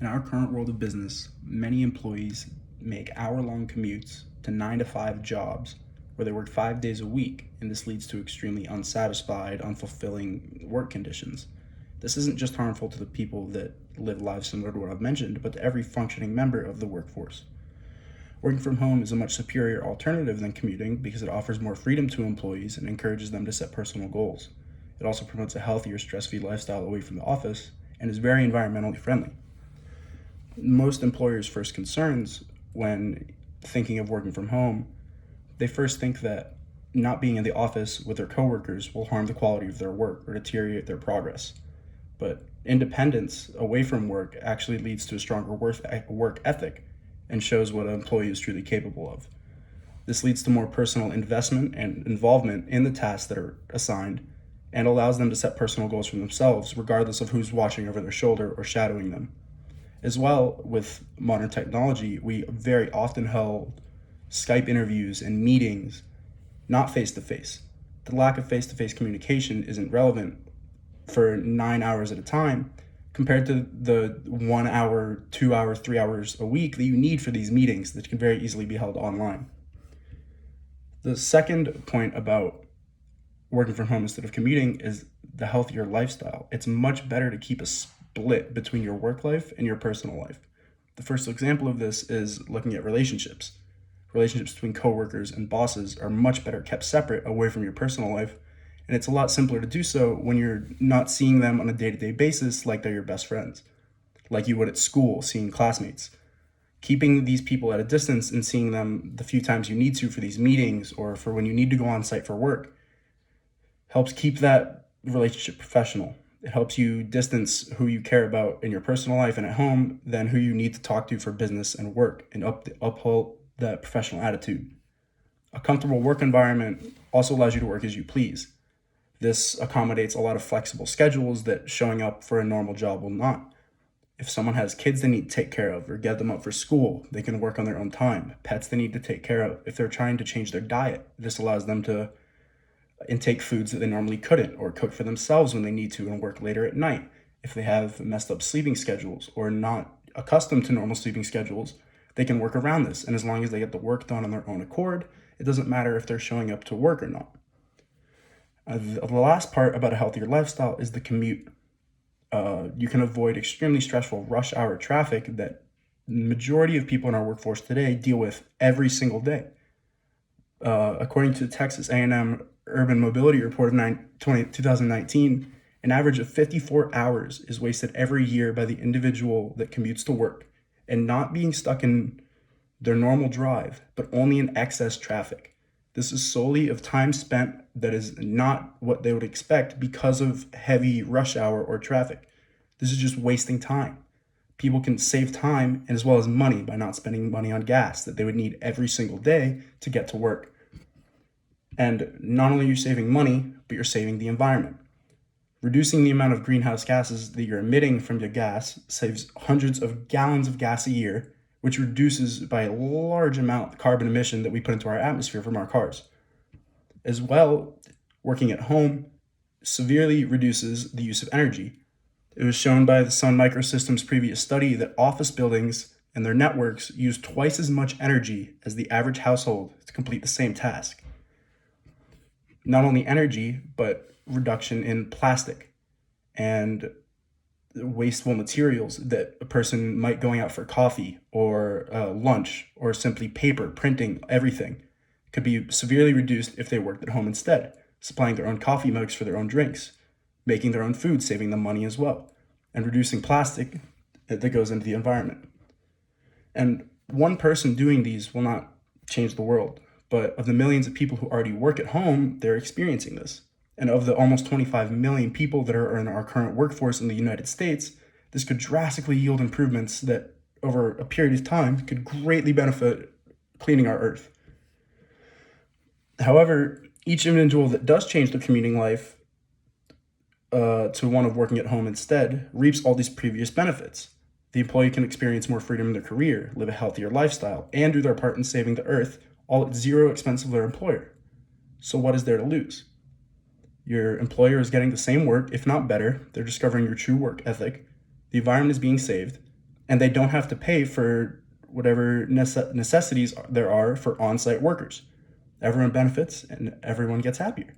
In our current world of business, many employees make hour-long commutes to 9 to 5 jobs where they work 5 days a week, and this leads to extremely unsatisfied, unfulfilling work conditions. This isn't just harmful to the people that live lives similar to what I've mentioned, but to every functioning member of the workforce. Working from home is a much superior alternative than commuting because it offers more freedom to employees and encourages them to set personal goals. It also promotes a healthier, stress-free lifestyle away from the office and is very environmentally friendly. Most employers' first concerns when thinking of working from home, they first think that not being in the office with their coworkers will harm the quality of their work or deteriorate their progress. But independence away from work actually leads to a stronger work ethic and shows what an employee is truly capable of. This leads to more personal investment and involvement in the tasks that are assigned and allows them to set personal goals for themselves, regardless of who's watching over their shoulder or shadowing them. As well, with modern technology, we very often held Skype interviews and meetings not face to face. The lack of face to face communication isn't relevant for 9 hours at a time compared to the 1 hour, 2 hours, 3 hours a week that you need for these meetings that can very easily be held online. The second point about working from home instead of commuting is the healthier lifestyle. It's much better to keep a split between your work life and your personal life. The first example of this is looking at relationships. Relationships between coworkers and bosses are much better kept separate away from your personal life, and it's a lot simpler to do so when you're not seeing them on a day-to-day basis like they're your best friends, like you would at school, seeing classmates. Keeping these people at a distance and seeing them the few times you need to for these meetings or for when you need to go on site for work helps keep that relationship professional. It helps you distance who you care about in your personal life and at home than who you need to talk to for business and work, and uphold that professional attitude. A comfortable work environment also allows you to work as you please. This accommodates a lot of flexible schedules that showing up for a normal job will not. If someone has kids they need to take care of or get them up for school, they can work on their own time. Pets they need to take care of. If they're trying to change their diet, this allows them to intake foods that they normally couldn't, or cook for themselves when they need to and work later at night. If they have messed up sleeping schedules or not accustomed to normal sleeping schedules, they can work around this. And as long as they get the work done on their own accord, it doesn't matter if they're showing up to work or not. The last part about a healthier lifestyle is the commute. You can avoid extremely stressful rush hour traffic that the majority of people in our workforce today deal with every single day. According to Texas A&M Urban Mobility Report of 2019, an average of 54 hours is wasted every year by the individual that commutes to work, and not being stuck in their normal drive, but only in excess traffic. This is solely of time spent that is not what they would expect because of heavy rush hour or traffic. This is just wasting time. People can save time and as well as money by not spending money on gas that they would need every single day to get to work. And not only are you saving money, but you're saving the environment. Reducing the amount of greenhouse gases that you're emitting from your gas saves hundreds of gallons of gas a year, which reduces by a large amount the carbon emission that we put into our atmosphere from our cars. As well, working at home severely reduces the use of energy. It was shown by the Sun Microsystems' previous study that office buildings and their networks use twice as much energy as the average household to complete the same task. Not only energy, but reduction in plastic and wasteful materials that a person might going out for coffee or lunch or simply paper, printing, everything could be severely reduced if they worked at home instead, supplying their own coffee mugs for their own drinks, making their own food, saving them money as well, and reducing plastic that goes into the environment. And one person doing these will not change the world, but of the millions of people who already work at home, they're experiencing this. And of the almost 25 million people that are in our current workforce in the United States, this could drastically yield improvements that over a period of time could greatly benefit cleaning our earth. However, each individual that does change their commuting life to one of working at home instead reaps all these previous benefits. The employee can experience more freedom in their career, live a healthier lifestyle, and do their part in saving the earth, all at zero expense of their employer. So what is there to lose? Your employer is getting the same work, if not better. They're discovering your true work ethic. The environment is being saved, and they don't have to pay for whatever necessities there are for on-site workers. Everyone benefits and everyone gets happier.